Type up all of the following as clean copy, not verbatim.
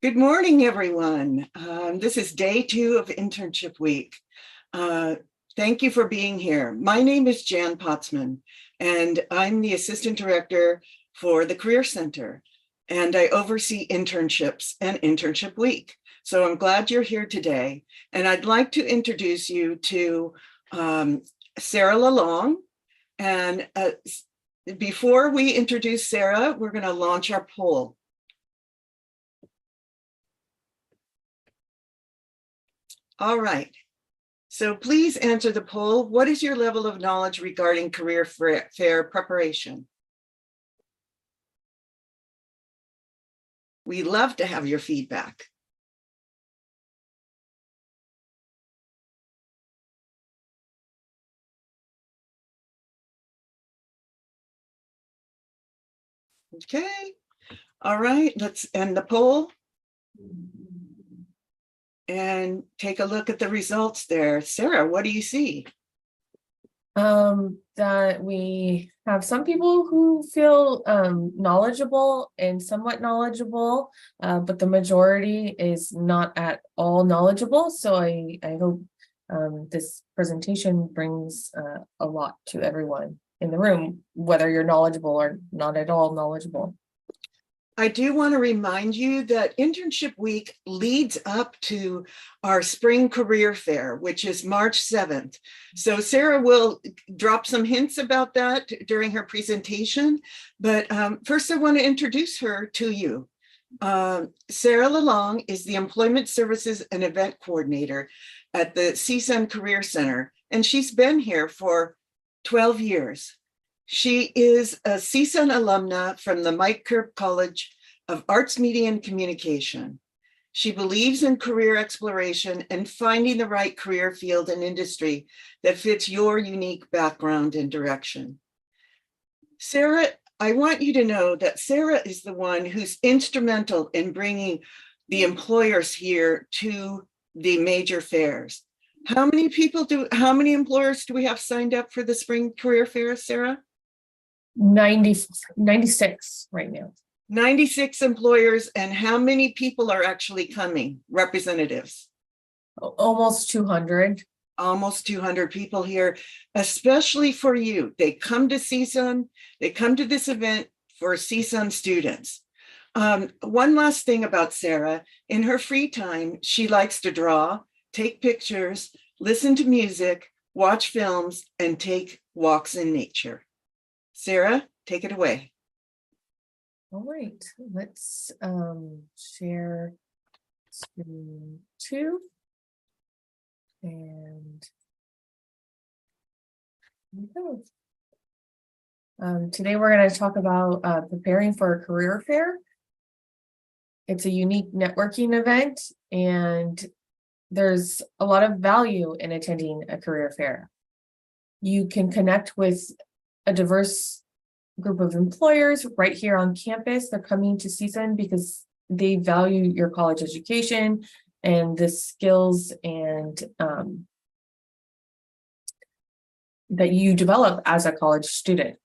Good morning, everyone. This is day 2 of internship week. Thank you for being here. My name is Jan Potsman, and I'm the assistant director for the Career Center, and I oversee internships and internship week. So I'm glad you're here today, and I'd like to introduce you to Sarah Lalong. And before we introduce Sarah, we're going to launch our poll. All right, so please answer the poll. What is your level of knowledge regarding career fair preparation? We love to have your feedback. Okay, all right, let's end the poll and take a look at the results there. Sarah, what do you see? That we have some people who feel knowledgeable and somewhat knowledgeable, but the majority is not at all knowledgeable. So I hope this presentation brings a lot to everyone in the room, whether you're knowledgeable or not at all knowledgeable. I do want to remind you that internship week leads up to our spring career fair, which is March 7th. So Sarah will drop some hints about that during her presentation. But first, I want to introduce her to you. Sarah Lalong is the Employment Services and Event Coordinator at the CSUN Career Center, and she's been here for 12 years. She is a CSUN alumna from the Mike Kerb College of Arts, Media, and Communication. She believes in career exploration and finding the right career field and industry that fits your unique background and direction. Sarah, I want you to know that Sarah is the one who's instrumental in bringing the employers here to the major fairs. How many employers do we have signed up for the spring career fair, Sarah? 96 right now. 96 employers, and how many people are actually coming, representatives? Almost 200. Almost 200 people here, especially for you. They come to CSUN, they come to this event for CSUN students. One last thing about Sarah, in her free time, she likes to draw, take pictures, listen to music, watch films, and take walks in nature. Sarah, take it away. All right, let's share screen 2. And here we go. Today we're going to talk about preparing for a career fair. It's a unique networking event, and there's a lot of value in attending a career fair. You can connect with a diverse group of employers right here on campus. They're coming to CSUN because they value your college education and the skills and that you develop as a college student.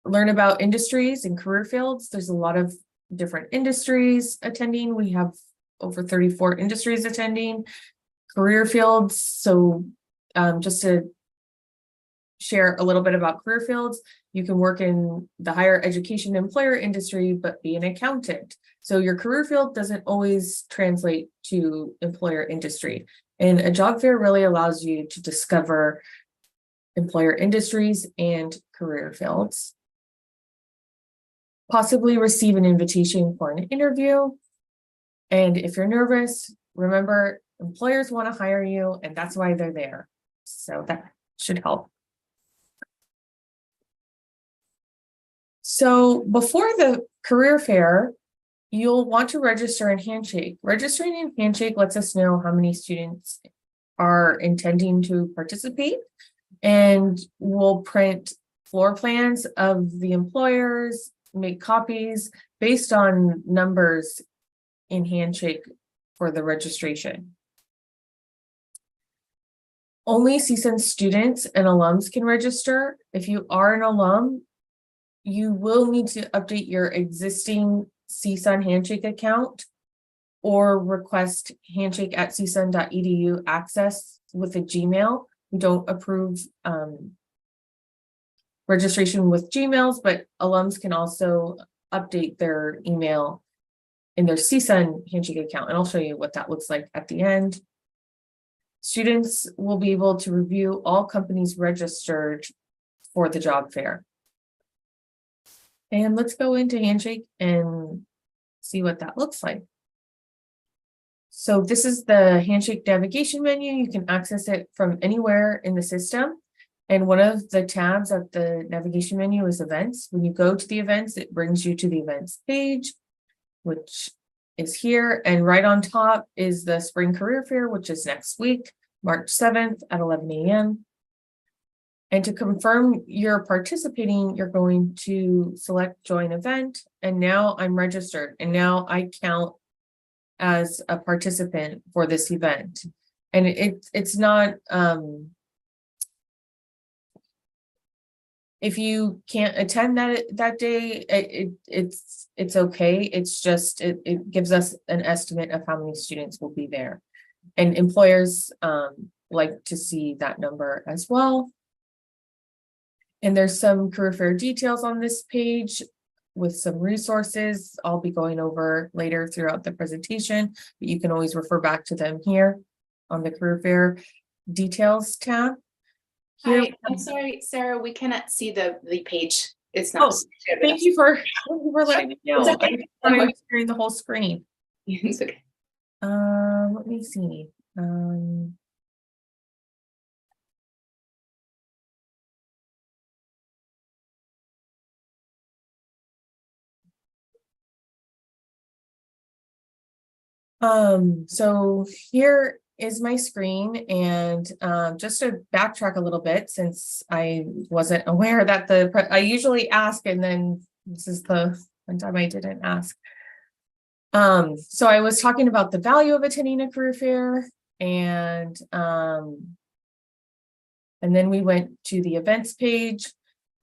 Learn about industries and career fields. There's a lot of different industries attending. We have over 34 industries attending. Career fields. So just to share a little bit about career fields, you can work in the higher education employer industry, but be an accountant. So your career field doesn't always translate to employer industry. And a job fair really allows you to discover employer industries and career fields. Possibly receive an invitation for an interview. And if you're nervous, remember, employers want to hire you, and that's why they're there. So that should help. So before the career fair, you'll want to register in Handshake. Registering in Handshake lets us know how many students are intending to participate, and we'll print floor plans of the employers, make copies based on numbers in Handshake for the registration. Only CSUN students and alums can register. If you are an alum, you will need to update your existing CSUN Handshake account or request handshake@csun.edu access with a Gmail. We don't approve registration with Gmails, but alums can also update their email in their CSUN Handshake account, and I'll show you what that looks like at the end. Students will be able to review all companies registered for the job fair. And let's go into Handshake and see what that looks like. So this is the Handshake navigation menu. You can access it from anywhere in the system. And one of the tabs at the navigation menu is events. When you go to the events, it brings you to the events page, which is here. And right on top is the Spring Career Fair, which is next week, March 7th at 11 a.m. And to confirm you're participating, you're going to select join event. And now I'm registered. And now I count as a participant for this event. And it's not, if you can't attend that day, it's okay. It's just, it gives us an estimate of how many students will be there. And employers like to see that number as well. And there's some career fair details on this page with some resources I'll be going over later throughout the presentation, but you can always refer back to them here on the career fair details tab. Here, Hi, I'm sorry, Sarah, we cannot see the page. It's not. thank you for letting me know. It's okay. I was sharing the whole screen. It's okay. Let me see. So here is my screen, and just to backtrack a little bit, since I wasn't aware that I usually ask, and then this is the one time I didn't ask. So I was talking about the value of attending a career fair, and then we went to the events page.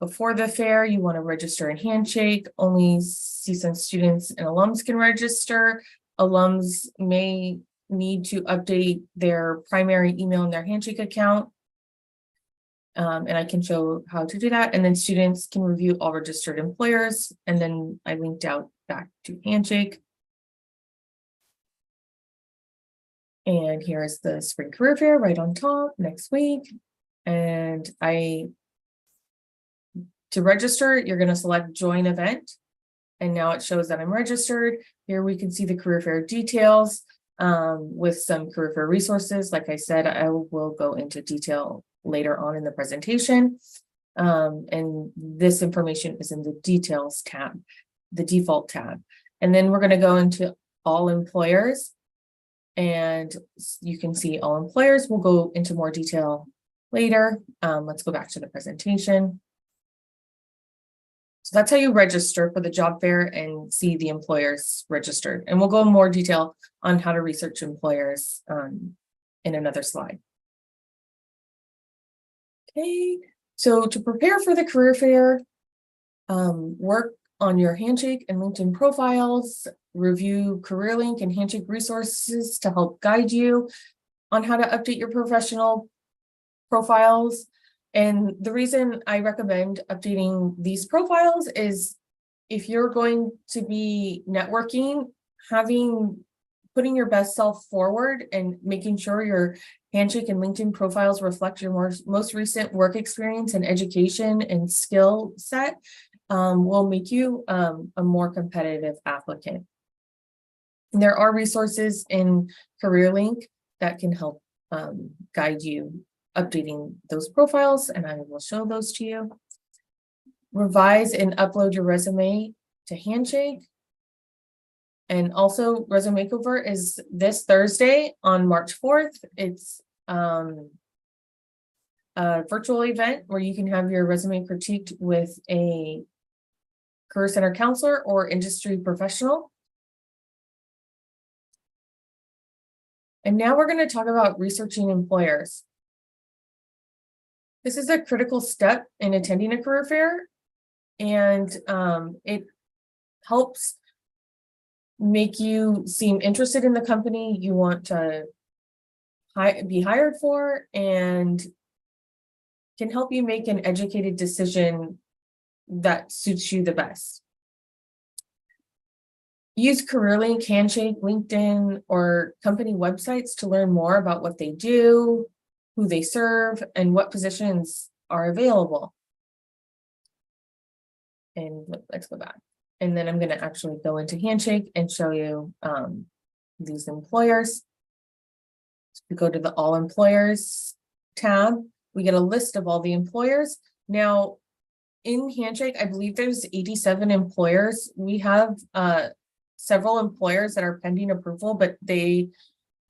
Before the fair, you want to register in Handshake. Only CSUN students and alums can register. Alums may need to update their primary email in their Handshake account. And I can show how to do that. And then students can review all registered employers. And then I linked out back to Handshake. And here's the Spring Career Fair right on top next week. And to register, you're going to select join event. And now it shows that I'm registered. Here we can see the career fair details with some career fair resources. Like I said, I will go into detail later on in the presentation. And this information is in the details tab, the default tab. And then we're going to go into all employers. And you can see all employers. We'll go into more detail later. Let's go back to the presentation. So that's how you register for the job fair and see the employers registered. And we'll go in more detail on how to research employers in another slide. Okay, so to prepare for the career fair, work on your Handshake and LinkedIn profiles, review CareerLink and Handshake resources to help guide you on how to update your professional profiles. And the reason I recommend updating these profiles is if you're going to be networking, putting your best self forward and making sure your Handshake and LinkedIn profiles reflect your most recent work experience and education and skill set will make you a more competitive applicant. And there are resources in CareerLink that can help guide you updating those profiles, and I will show those to you. Revise and upload your resume to Handshake. And also Resume Makeover is this Thursday on March 4th. It's a virtual event where you can have your resume critiqued with a Career Center counselor or industry professional. And now we're going to talk about researching employers. This is a critical step in attending a career fair, and it helps make you seem interested in the company you want to be hired for, and can help you make an educated decision that suits you the best. Use CareerLink, Handshake, LinkedIn, or company websites to learn more about what they do, who they serve, and what positions are available. And let's go back. And then I'm going to actually go into Handshake and show you these employers. So we go to the All Employers tab. We get a list of all the employers. Now, in Handshake, I believe there's 87 employers. We have several employers that are pending approval, but they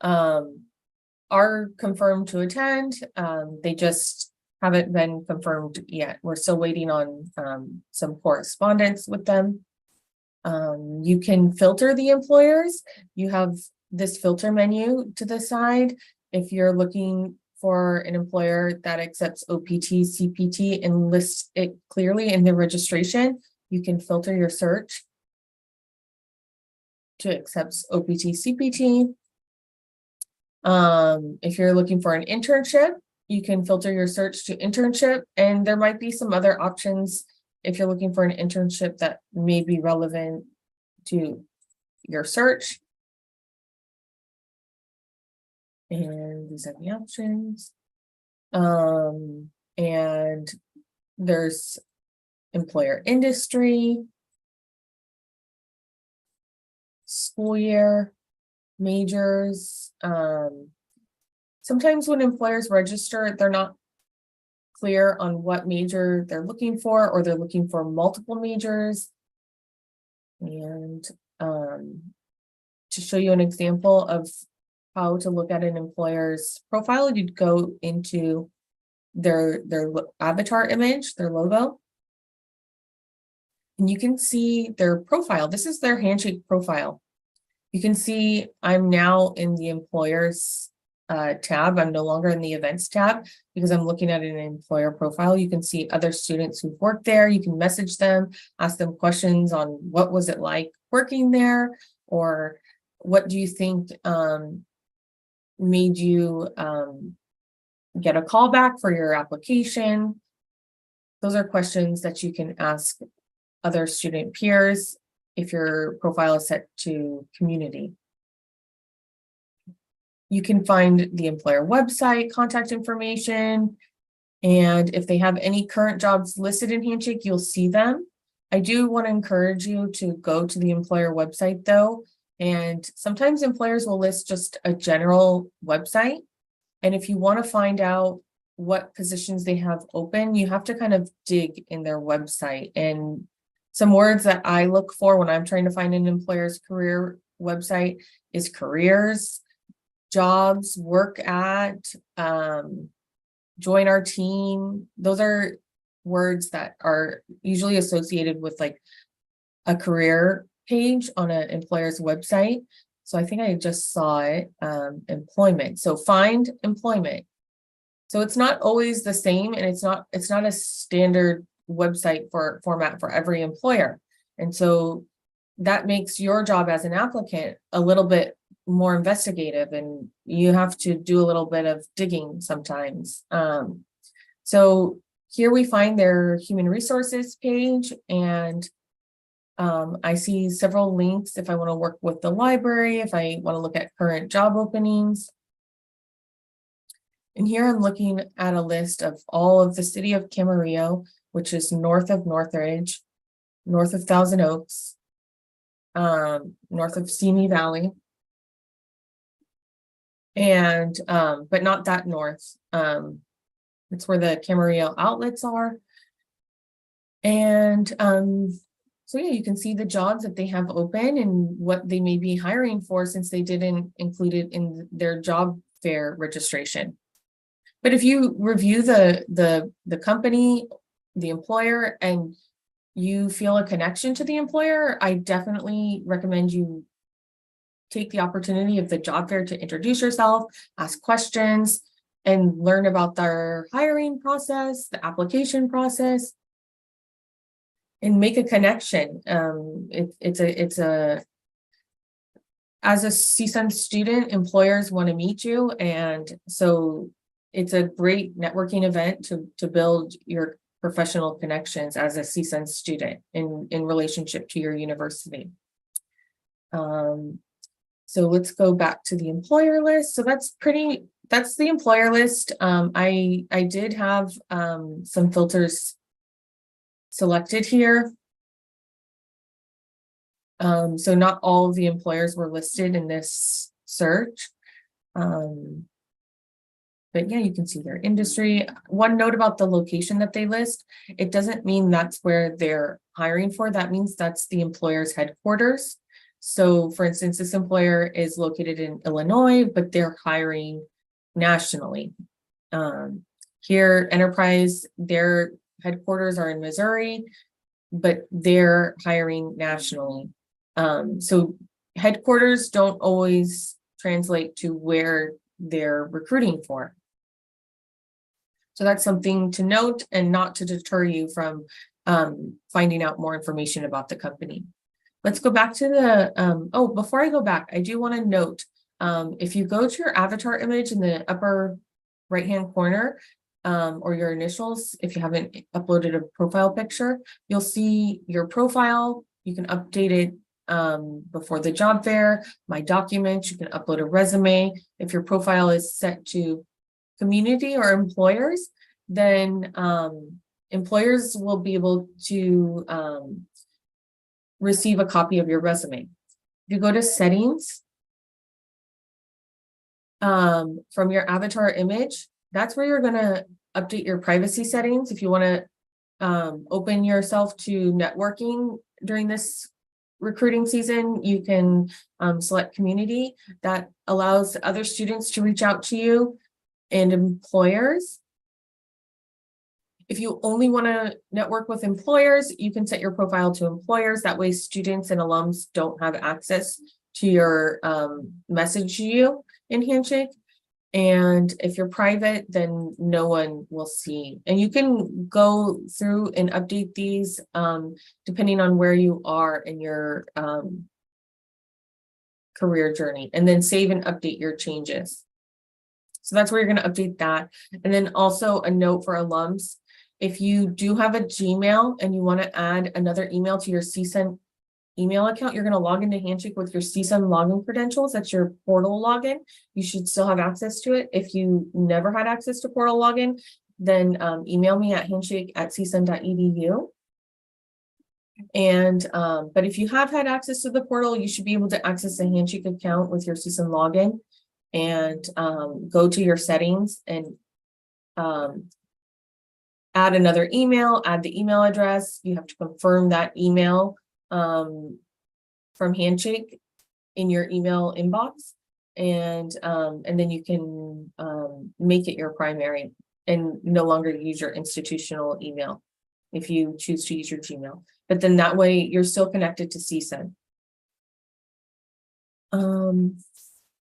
are confirmed to attend. They just haven't been confirmed yet. We're still waiting on some correspondence with them. You can filter the employers. You have this filter menu to the side. If you're looking for an employer that accepts OPT, CPT, and lists it clearly in the registration, you can filter your search to accept OPT, CPT. If you're looking for an internship, you can filter your search to internship, and there might be some other options if you're looking for an internship that may be relevant to your search. And these are the options. And there's employer industry, school year, majors. Sometimes when employers register, they're not clear on what major they're looking for, or they're looking for multiple majors. And to show you an example of how to look at an employer's profile, you'd go into their avatar image, their logo, and you can see their profile. This is their Handshake profile. You can see I'm now in the employers tab. I'm no longer in the events tab because I'm looking at an employer profile. You can see other students who've worked there. You can message them, ask them questions on what was it like working there, or what do you think made you get a call back for your application. Those are questions that you can ask other student peers if your profile is set to community. You can find the employer website, contact information, and if they have any current jobs listed in Handshake, you'll see them. I do want to encourage you to go to the employer website though, and sometimes employers will list just a general website. And if you want to find out what positions they have open, you have to kind of dig in their website. And some words that I look for when I'm trying to find an employer's career website is careers, jobs, work at, join our team. Those are words that are usually associated with like a career page on an employer's website. So I think I just saw it, employment. So find employment. So it's not always the same, and it's not a standard website format for every employer. And so that makes your job as an applicant a little bit more investigative, and you have to do a little bit of digging sometimes. So here we find their human resources page, and I see several links if I want to work with the library, if I want to look at current job openings. And here I'm looking at a list of all of the city of Camarillo, which is north of Northridge, north of Thousand Oaks, north of Simi Valley, and but not that north. It's where the Camarillo outlets are. And so yeah, you can see the jobs that they have open and what they may be hiring for, since they didn't include it in their job fair registration. But if you review the company, the employer, and you feel a connection to the employer, I definitely recommend you take the opportunity of the job fair to introduce yourself, ask questions, and learn about their hiring process, the application process, and make a connection. It's as a CSUN student, employers want to meet you. And so it's a great networking event to build your professional connections as a CSUN student in relationship to your university. So let's go back to the employer list. So that's the employer list. I did have some filters selected here. So not all of the employers were listed in this search. But yeah, you can see their industry. One note about the location that they list, it doesn't mean that's where they're hiring for. That means that's the employer's headquarters. So for instance, this employer is located in Illinois, but they're hiring nationally. Here, Enterprise, their headquarters are in Missouri, but they're hiring nationally. So headquarters don't always translate to where they're recruiting for. So that's something to note and not to deter you from finding out more information about the company. Let's go back to the, before I go back, I do want to note, if you go to your avatar image in the upper right-hand corner, or your initials, if you haven't uploaded a profile picture, you'll see your profile. You can update it before the job fair, my documents, you can upload a resume. If your profile is set to community or employers, then employers will be able to receive a copy of your resume. If you go to settings, from your avatar image, that's where you're going to update your privacy settings. If you want to open yourself to networking during this recruiting season, you can select community. That allows other students to reach out to you and employers. If you only want to network with employers, you can set your profile to employers. That way students and alums don't have access to your message to you in Handshake. And if you're private, then no one will see. And you can go through and update these depending on where you are in your career journey, and then save and update your changes. So that's where you're going to update that. And then also a note for alums, if you do have a Gmail and you want to add another email to your CSUN email account, you're going to log into Handshake with your CSUN login credentials. That's your portal login. You should still have access to it. If you never had access to portal login, then email me at handshake@csun.edu. And but if you have had access to the portal, you should be able to access a Handshake account with your CSUN login and go to your settings and add another email, add the email address. You have to confirm that email from Handshake in your email inbox, and then you can make it your primary and no longer use your institutional email if you choose to use your Gmail. But then that way you're still connected to CSUN.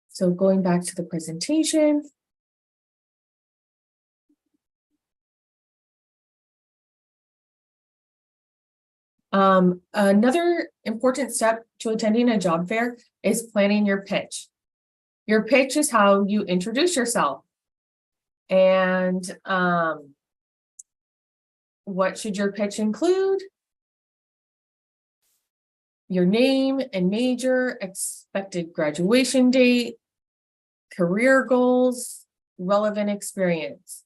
So going back to the presentation. Another important step to attending a job fair is planning your pitch. Your pitch is how you introduce yourself. And what should your pitch include? Your name and major, expected graduation date, career goals, relevant experience.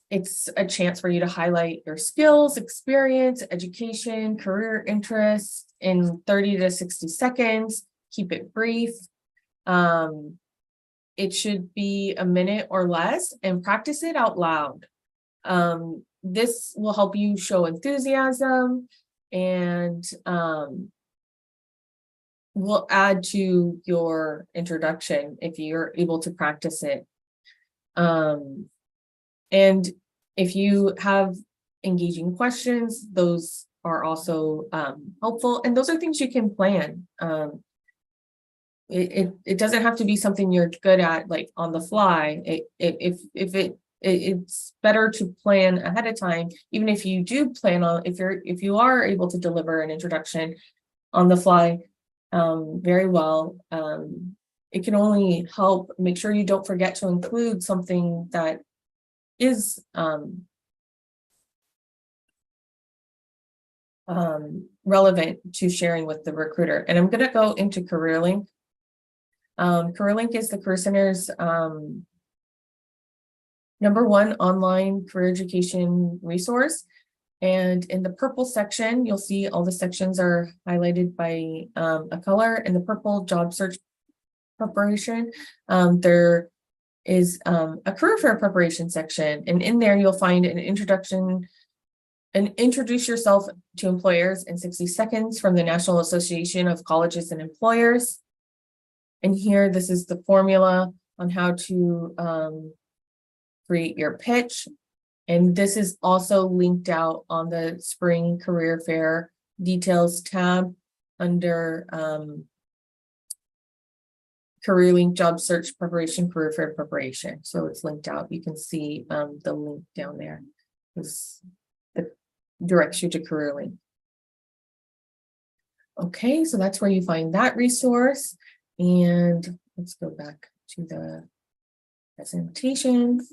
It's a chance for you to highlight your skills, experience, education, career interests in 30 to 60 seconds. Keep it brief. It should be a minute or less, and practice it out loud. This will help you show enthusiasm and will add to your introduction if you're able to practice it. And if you have engaging questions, those are also helpful. And those are things you can plan. It doesn't have to be something you're good at, like on the fly. It's better to plan ahead of time. Even if you do plan on, if you are able to deliver an introduction, on the fly very well. It can only help make sure you don't forget to include something that is relevant to sharing with the recruiter. And I'm going to go into CareerLink. CareerLink is the Career Center's #1 online career education resource. And in the purple section, you'll see all the sections are highlighted by a color. In the purple job search preparation, there is a career fair preparation section. And in there, you'll find an introduction and introduce yourself to employers in 60 seconds from the National Association of Colleges and Employers. And here, this is the formula on how to create your pitch. And this is also linked out on the Spring Career Fair Details tab under CareerLink Job Search Preparation, Career Fair Preparation. So it's linked out. You can see the link down there. It directs you to CareerLink. Okay, so that's where you find that resource. And let's go back to the presentation.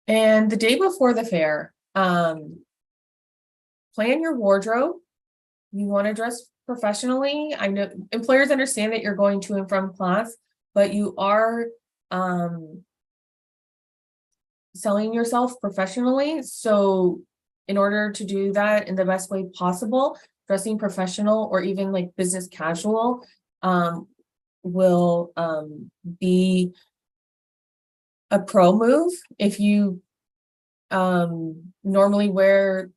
And the day before the fair, plan your wardrobe. You want to dress professionally. I know employers understand that you're going to and from class, but you are selling yourself professionally. So in order to do that in the best way possible, dressing professional or even like business casual will be a pro move. If you normally wear,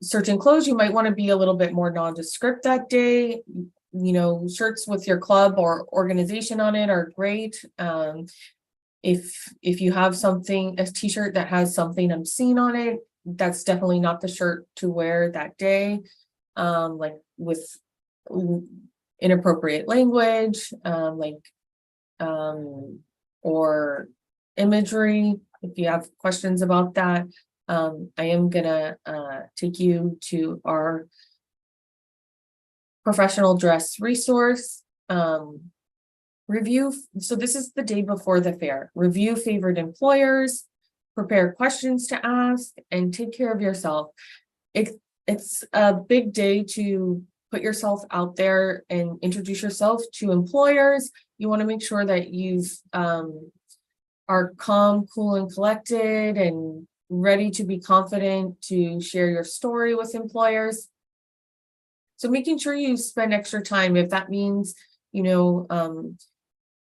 certain clothes, you might want to be a little bit more nondescript that day. Shirts with your club or organization on it are great. If you have a t-shirt that has something obscene on it, that's definitely not the shirt to wear that day. Like with inappropriate language, or imagery. If you have questions about that, I am gonna take you to our professional dress resource. Review. So this is the day before the fair. Review favorite employers, prepare questions to ask, and take care of yourself. It's a big day to put yourself out there and introduce yourself to employers. You want to make sure that you've are calm, cool, and collected and ready to be confident to share your story with employers. So making sure you spend extra time, if that means,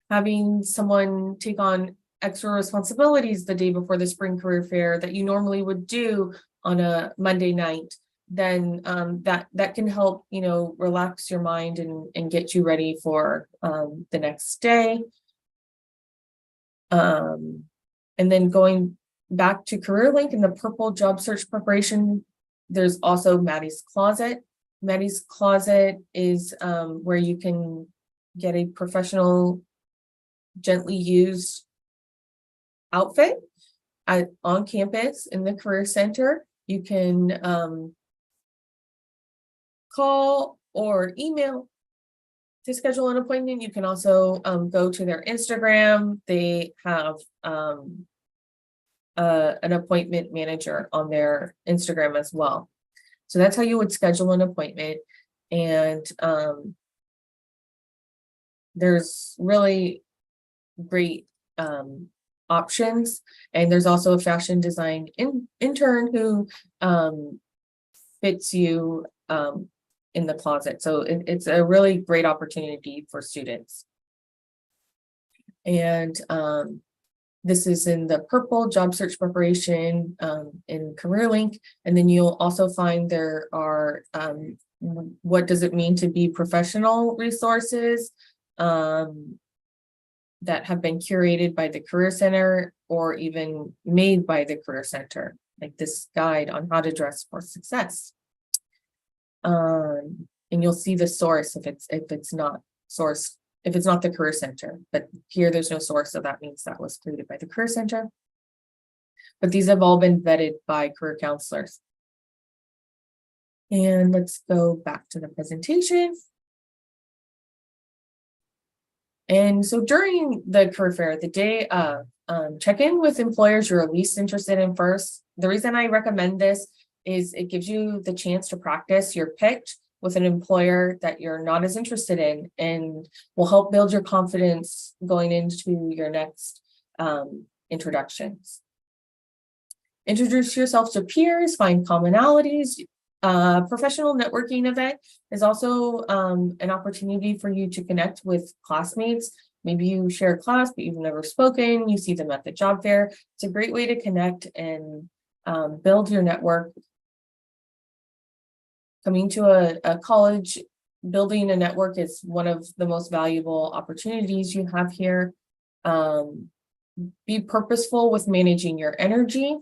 having someone take on extra responsibilities the day before the spring career fair that you normally would do on a Monday night, then that can help, relax your mind and get you ready for the next day. And then going back to CareerLink in the purple job search preparation, there's also Maddie's Closet. Maddie's Closet is where you can get a professional, gently used outfit on campus in the Career Center. You can call or email to schedule an appointment. You can also go to their Instagram. They have an appointment manager on their Instagram as well. So that's how you would schedule an appointment. And there's really great options. And there's also a fashion design intern who fits you in the closet. So it's a really great opportunity for students. And this is in the purple job search preparation in CareerLink. And then you'll also find there are what does it mean to be professional resources that have been curated by the Career Center or even made by the Career Center, like this guide on how to dress for success. And you'll see the source if it's not the Career Center, but here there's no source, so that means that was created by the Career Center. but these have all been vetted by career counselors. And let's go back to the presentation. And so during the career fair, the day of, check in with employers you're least interested in first. The reason I recommend this is it gives you the chance to practice your pitch with an employer that you're not as interested in, and will help build your confidence going into your next introductions. Introduce yourself to peers, find commonalities. Professional networking event is also an opportunity for you to connect with classmates. Maybe you share a class, but you've never spoken. You see them at the job fair. It's a great way to connect and build your network. Coming to a college, building a network is one of the most valuable opportunities you have here. Be purposeful with managing your energy.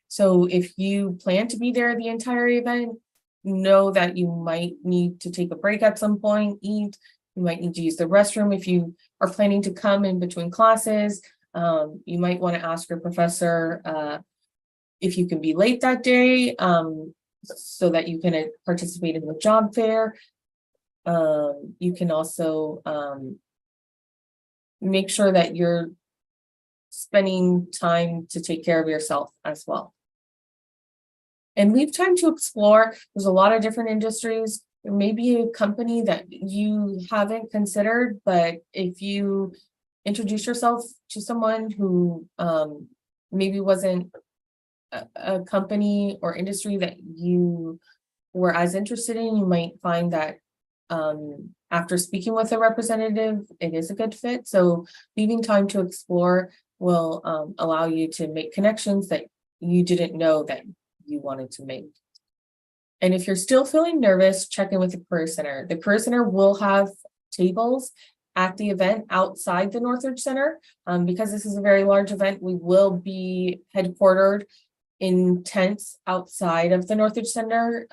So if you plan to be there the entire event, know that you might need to take a break at some point, eat. You might need to use the restroom if you are planning to come in between classes. You might want to ask your professor if you can be late that day, so that you can participate in the job fair. You can also make sure that you're spending time to take care of yourself as well. And leave time to explore. There's a lot of different industries. There may be a company that you haven't considered, but if you introduce yourself to someone who maybe wasn't a company or industry that you were as interested in, you might find that after speaking with a representative, it is a good fit. So leaving time to explore will allow you to make connections that you didn't know that you wanted to make. And if you're still feeling nervous, check in with the Career Center. The Career Center will have tables at the event outside the Northridge Center. Because this is a very large event, we will be headquartered in tents outside of the Northridge Center,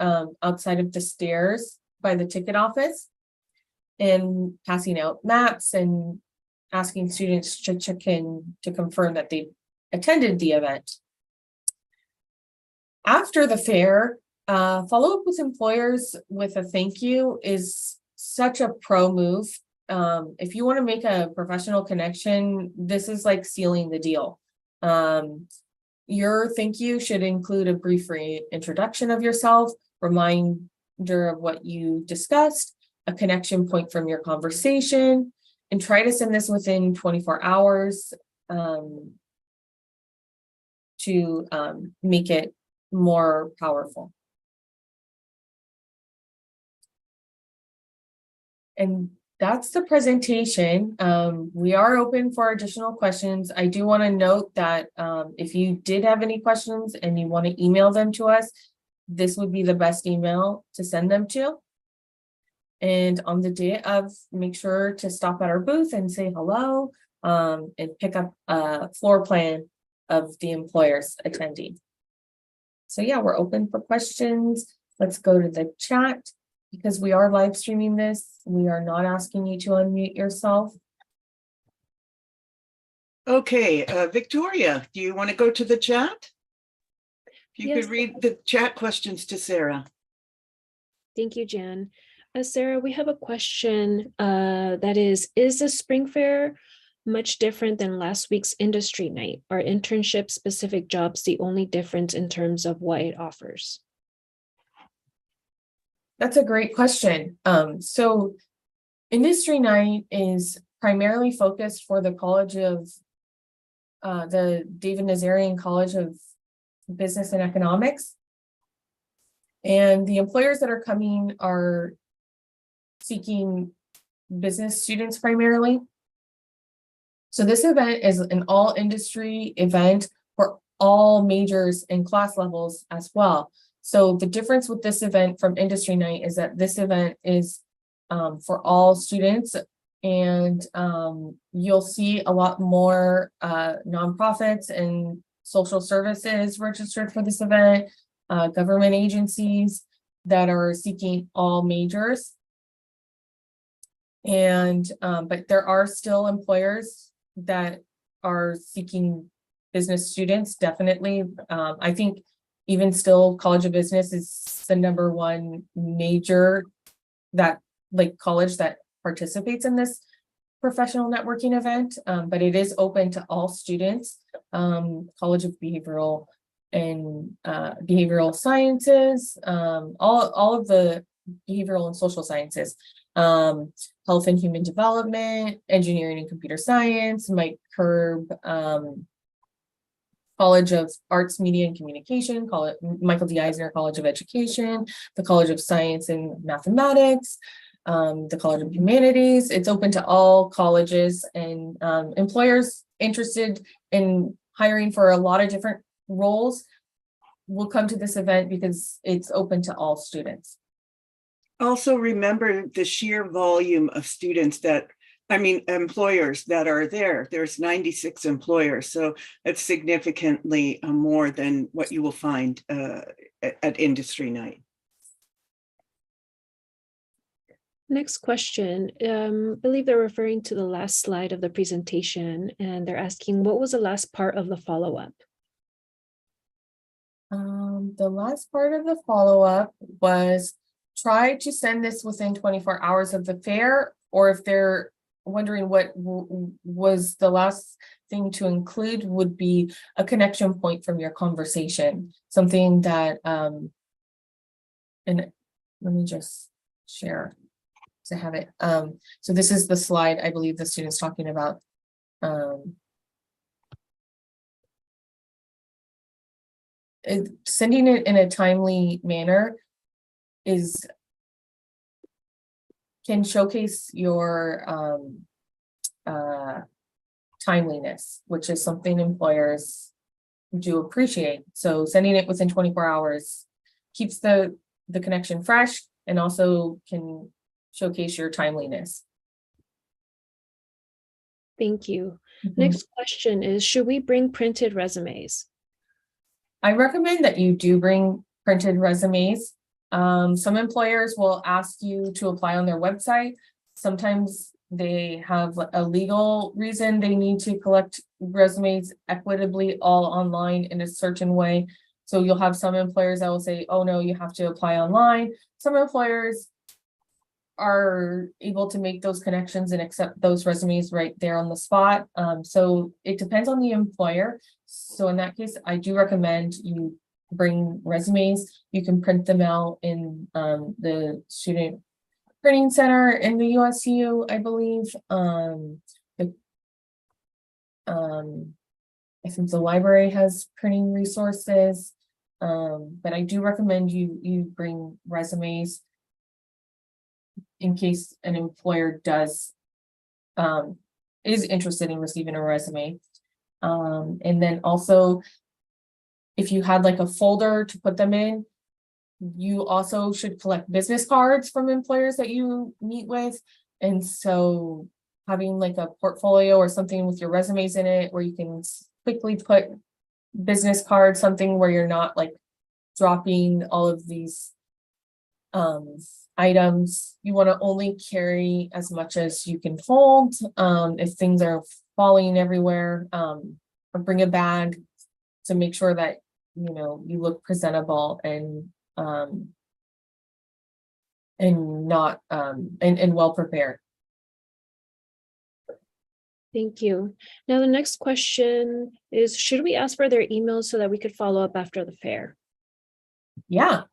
outside of the stairs by the ticket office, and passing out maps and asking students to check in to confirm that they attended the event. After the fair, follow up with employers with a thank you is such a pro move. If you want to make a professional connection, this is like sealing the deal. Your thank you should include a brief introduction of yourself, reminder of what you discussed, a connection point from your conversation, and try to send this within 24 hours to make it more powerful. And that's the presentation. We are open for additional questions. I do want to note that if you did have any questions and you want to email them to us, this would be the best email to send them to. And on the day of, make sure to stop at our booth and say hello, and pick up a floor plan of the employers attending. So yeah, we're open for questions. Let's go to the chat. Because we are live streaming this, we are not asking you to unmute yourself. Okay, Victoria, do you want to go to the chat? If you Yes. could read the chat questions to Sarah. Thank you, Jan. Sarah, we have a question that is the spring fair much different than last week's industry night? Are internship specific jobs the only difference in terms of what it offers? That's a great question. So industry night is primarily focused for the College of the David Nazarian College of Business and Economics. And the employers that are coming are seeking business students primarily. So this event is an all industry event for all majors and class levels as well. So the difference with this event from industry night is that this event is for all students, and you'll see a lot more nonprofits and social services registered for this event, government agencies that are seeking all majors. And but there are still employers that are seeking business students, definitely. I think even still, College of Business is the #1 major that college that participates in this professional networking event, but it is open to all students. College of Behavioral and Behavioral Sciences, all of the behavioral and social sciences, health and human development, engineering and computer science, Mike Curb, College of Arts, Media and Communication, Michael D. Eisner College of Education, the College of Science and Mathematics, the College of Humanities. It's open to all colleges, and employers interested in hiring for a lot of different roles will come to this event because it's open to all students. Also remember the sheer volume of students employers that are there. There's 96 employers, so it's significantly more than what you will find at Industry Night. Next question. I believe they're referring to the last slide of the presentation, and they're asking, what was the last part of the follow-up? The last part of the follow-up was try to send this within 24 hours of the fair, or if they're wondering what was the last thing to include, would be a connection point from your conversation, something that and let me just share to have it. So this is the slide I believe the student's talking about. Sending it in a timely manner can showcase your timeliness, which is something employers do appreciate. So sending it within 24 hours keeps the connection fresh and also can showcase your timeliness. Thank you. Next question is, should we bring printed resumes? I recommend that you do bring printed resumes. Some employers will ask you to apply on their website. Sometimes they have a legal reason they need to collect resumes equitably all online in a certain way. So you'll have some employers that will say, oh no, you have to apply online. Some employers are able to make those connections and accept those resumes right there on the spot. So it depends on the employer. So in that case, I do recommend you bring resumes. You can print them out in the Student Printing Center in the USU, I believe. I think the library has printing resources, but I do recommend you bring resumes in case an employer is interested in receiving a resume. And then also, if you had like a folder to put them in, you also should collect business cards from employers that you meet with. And so having like a portfolio or something with your resumes in it, where you can quickly put business cards, something where you're not like dropping all of these items. You want to only carry as much as you can fold. If things are falling everywhere, or bring a bag to make sure that you look presentable and not and well prepared. Thank you. Now the next question is, should we ask for their emails so that we could follow up after the fair? Yeah.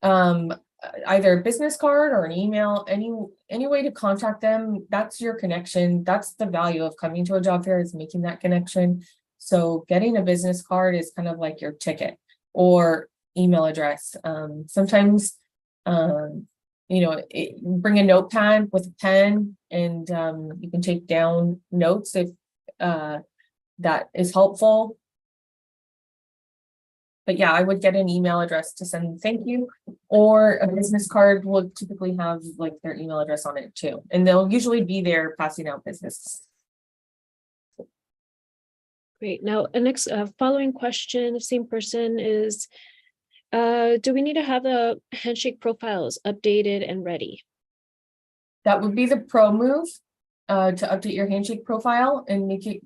Either a business card or an email, any way to contact them. That's your connection. That's the value of coming to a job fair, is making that connection. So getting a business card is kind of like your ticket, or email address. Sometimes bring a notepad with a pen, and you can take down notes if that is helpful. But yeah, I would get an email address to send thank you, or a business card will typically have like their email address on it too. And they'll usually be there passing out business. Great. Now, the next following question, the same person is, do we need to have the handshake profiles updated and ready? That would be the pro move, to update your handshake profile and make it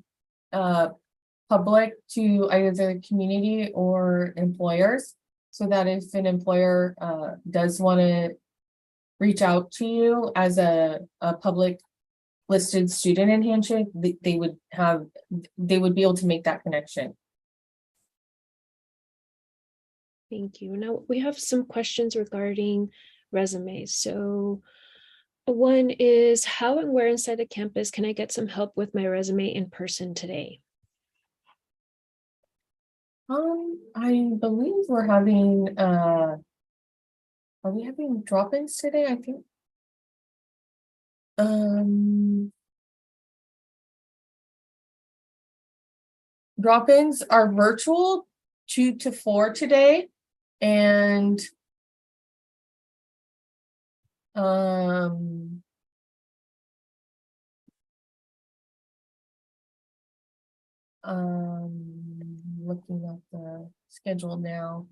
public to either the community or employers, so that if an employer does want to reach out to you as a public listed student in Handshake, they would be able to make that connection. Thank you. Now we have some questions regarding resumes. So one is, how and where inside the campus can I get some help with my resume in person today? I believe we're having are we having drop-ins today? I think. Drop-ins are virtual 2 to 4 today, and looking at the schedule now.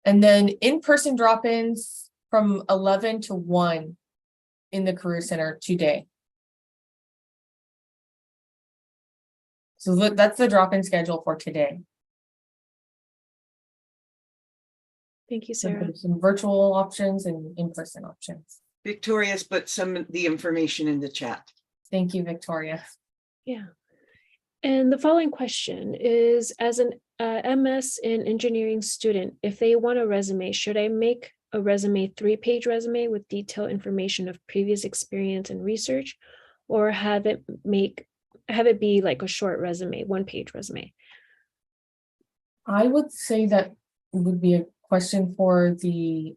And then in-person drop-ins from 11 to 1 in the Career Center today. So that's the drop-in schedule for today. Thank you, Sarah. Some virtual options and in-person options. Victoria's put some of the information in the chat. Thank you, Victoria. Yeah. And the following question is, as an MS in engineering student, if they want a resume, should I make a resume 3-page resume with detailed information of previous experience and research, or have it be like a short resume, 1-page resume? I would say that would be a question for the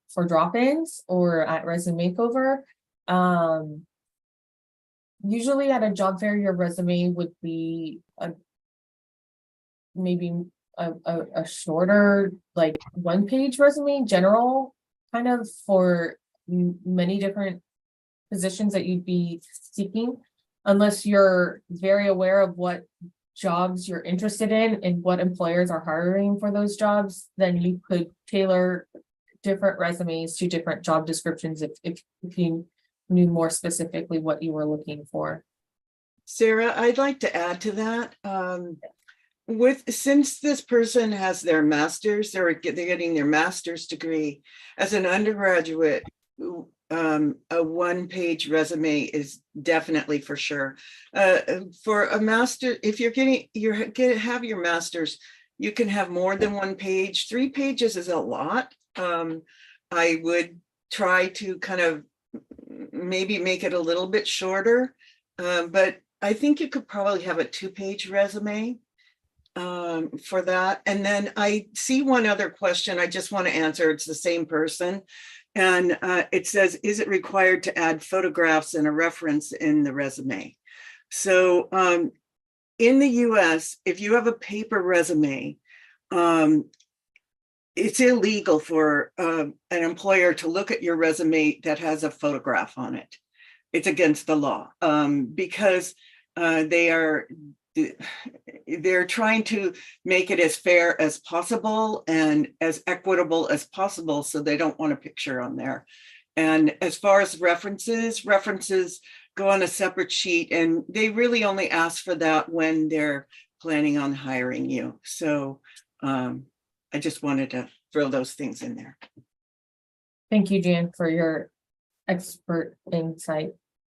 for drop-ins or at resume makeover. Usually at a job fair, your resume would be maybe a shorter, like 1-page resume, general, kind of for many different positions that you'd be seeking, unless you're very aware of what jobs you're interested in and what employers are hiring for those jobs. Then you could tailor different resumes to different job descriptions if you knew more specifically what you were looking for. Sarah, I'd like to add to that. Since this person has their master's, they're getting their master's degree as an undergraduate, a 1-page resume is definitely for sure. For a master, if have your master's, you can have more than 1 page. 3 pages is a lot. I would try to kind of maybe make it a little bit shorter, but I think you could probably have a 2-page resume for that. And then I see one other question I just want to answer. It's the same person. And it says, is it required to add photographs and a reference in the resume? So in the US, if you have a paper resume, it's illegal for an employer to look at your resume that has a photograph on it. It's against the law because they're trying to make it as fair as possible and as equitable as possible, so they don't want a picture on there. And as far as references go on a separate sheet, and they really only ask for that when they're planning on hiring you. So I just wanted to throw those things in there. Thank you, Jan, for your expert insight.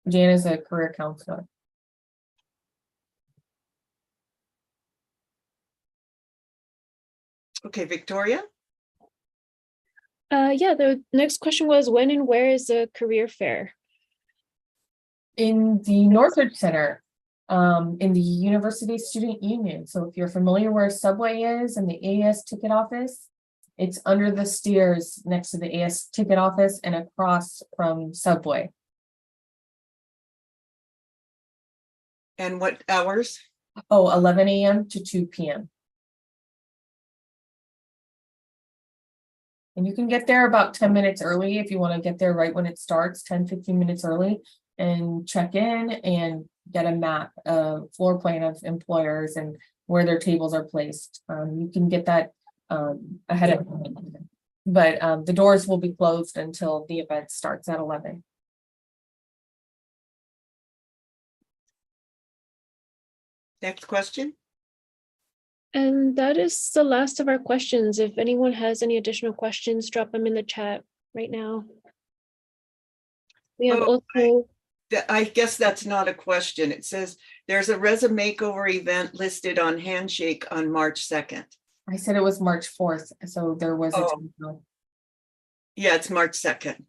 Jan is a career counselor. Okay, Victoria? Yeah, the next question was, when and where is the career fair? In the Northridge Center, in the University Student Union. So if you're familiar where Subway is and the AS ticket office, it's under the stairs next to the AS ticket office and across from Subway. And what hours? Oh, 11 a.m. to 2 p.m. And you can get there about 10 minutes early if you want to get there right when it starts, 10-15 minutes early, and check in and get a map, a floor plan of employers and where their tables are placed. You can get that ahead of time. But the doors will be closed until the event starts at 11. Next question. And that is the last of our questions. If anyone has any additional questions, drop them in the chat right now. We have Oh, also, I guess that's not a question. It says there's a resume makeover event listed on Handshake on March 2nd. I said it was March 4th, so there was a Oh. typo. Yeah, it's March 2nd.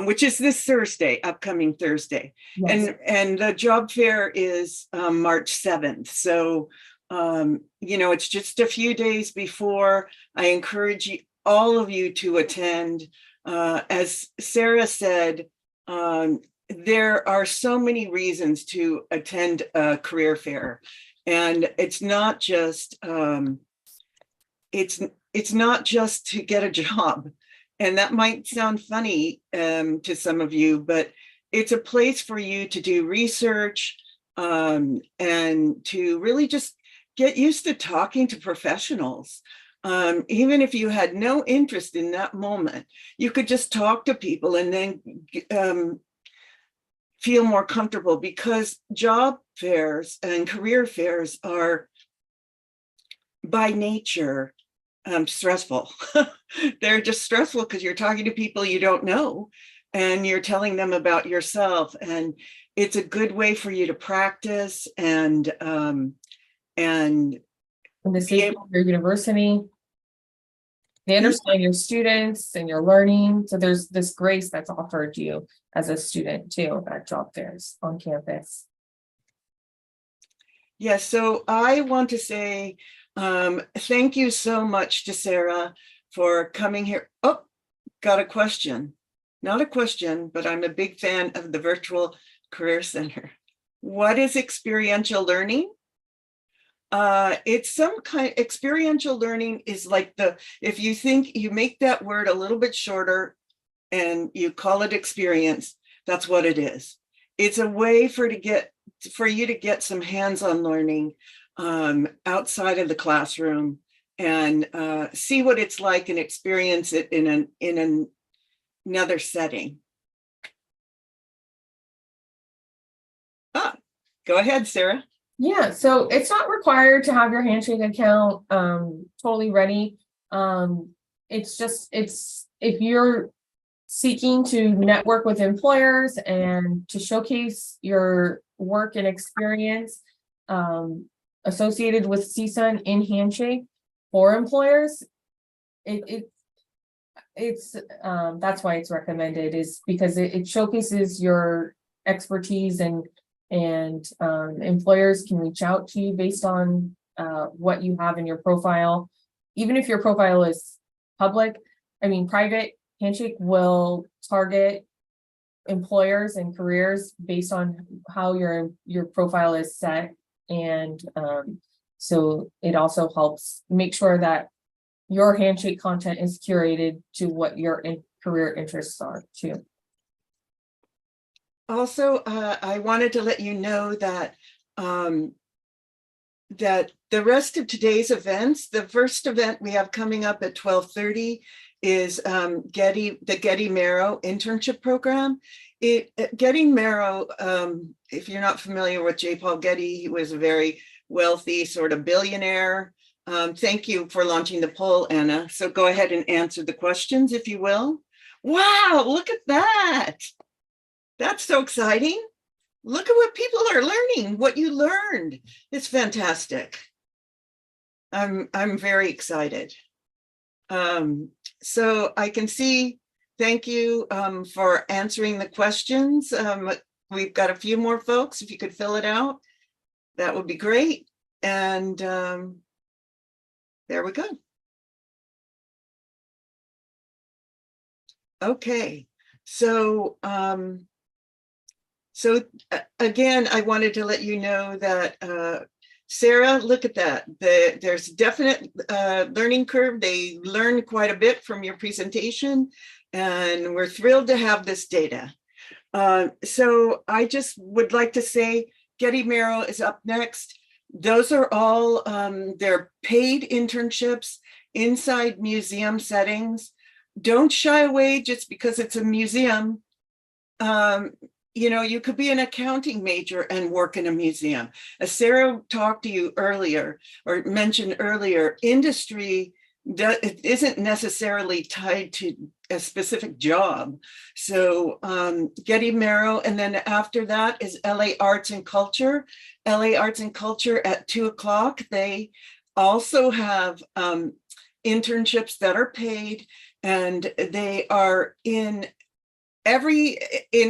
Which is this Thursday, upcoming Thursday. Yes. And the job fair is March 7th. So, it's just a few days before. I encourage all of you to attend. As Sarah said, there are so many reasons to attend a career fair. And it's not just it's not just to get a job. And that might sound funny to some of you, but it's a place for you to do research and to really just get used to talking to professionals. Even if you had no interest in that moment, you could just talk to people and then feel more comfortable, because job fairs and career fairs are by nature stressful. They're just stressful because you're talking to people you don't know and you're telling them about yourself. And it's a good way for you to practice and In the safety of your university. They understand your students and your learning. So there's this grace that's offered you as a student too at job fairs on campus. Yes, so I want to say thank you so much to Sarah for coming here. Oh, got a question. Not a question, but I'm a big fan of the Virtual Career Center. What is experiential learning? It's some kind. Experiential learning is like if you think you make that word a little bit shorter and you call it experience, that's what it is. It's a way for you to get some hands-on learning outside of the classroom and see what it's like and experience it in another setting. Go ahead, Sarah. Yeah, so it's not required to have your Handshake account totally ready. It's if you're seeking to network with employers and to showcase your work and experience associated with CSUN in Handshake for employers, it's that's why it's recommended, is because it showcases your expertise and employers can reach out to you based on what you have in your profile. Even if your profile is public, private, Handshake will target employers and careers based on how your profile is set. And so it also helps make sure that your Handshake content is curated to what your career interests are too. Also, I wanted to let you know that that the rest of today's events, the first event we have coming up at 12:30 is the Getty Merrow internship program. Getty Merrow, if you're not familiar with J. Paul Getty, he was a very wealthy sort of billionaire. Thank you for launching the poll, Anna. So go ahead and answer the questions, if you will. Wow, look at that. That's so exciting. Look at what people are learning, what you learned. It's fantastic. I'm very excited. So I can see, thank you for answering the questions. We've got a few more folks. If you could fill it out, that would be great. And there we go. Okay, so again, I wanted to let you know that Sarah, look at that. There's definite learning curve. They learned quite a bit from your presentation, and we're thrilled to have this data. So I just would like to say Getty Merrow is up next. Those are all they're paid internships inside museum settings. Don't shy away just because it's a museum. you could be an accounting major and work in a museum. As Sarah talked to you earlier or mentioned earlier, industry it isn't necessarily tied to a specific job. So Getty Merrill, and then after that is LA Arts and Culture. LA Arts and Culture at 2:00. They also have internships that are paid, and they are in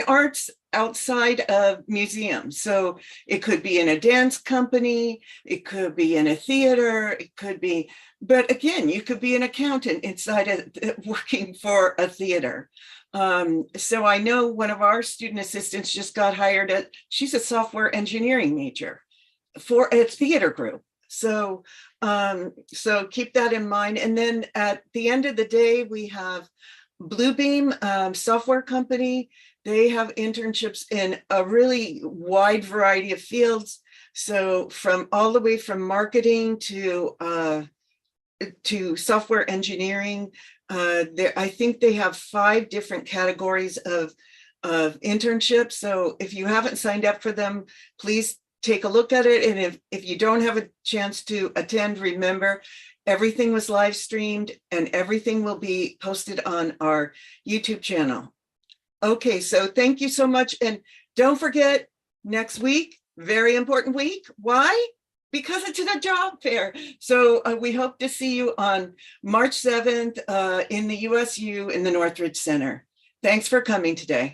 arts outside of museums. So it could be in a dance company, it could be in a theater, it could be, but again, you could be an accountant inside of working for a theater. So I know one of our student assistants just got hired she's a software engineering major for a theater group. So keep that in mind. And then at the end of the day, we have Bluebeam software company. They have internships in a really wide variety of fields. So from all the way from marketing to software engineering. I think they have 5 different categories of internships. So if you haven't signed up for them, please take a look at it. And if you don't have a chance to attend, remember, everything was live streamed and everything will be posted on our YouTube channel. Okay, so thank you so much. And don't forget, next week, very important week. Why? Because it's a job fair. So we hope to see you on March 7th in the USU in the Northridge Center. Thanks for coming today.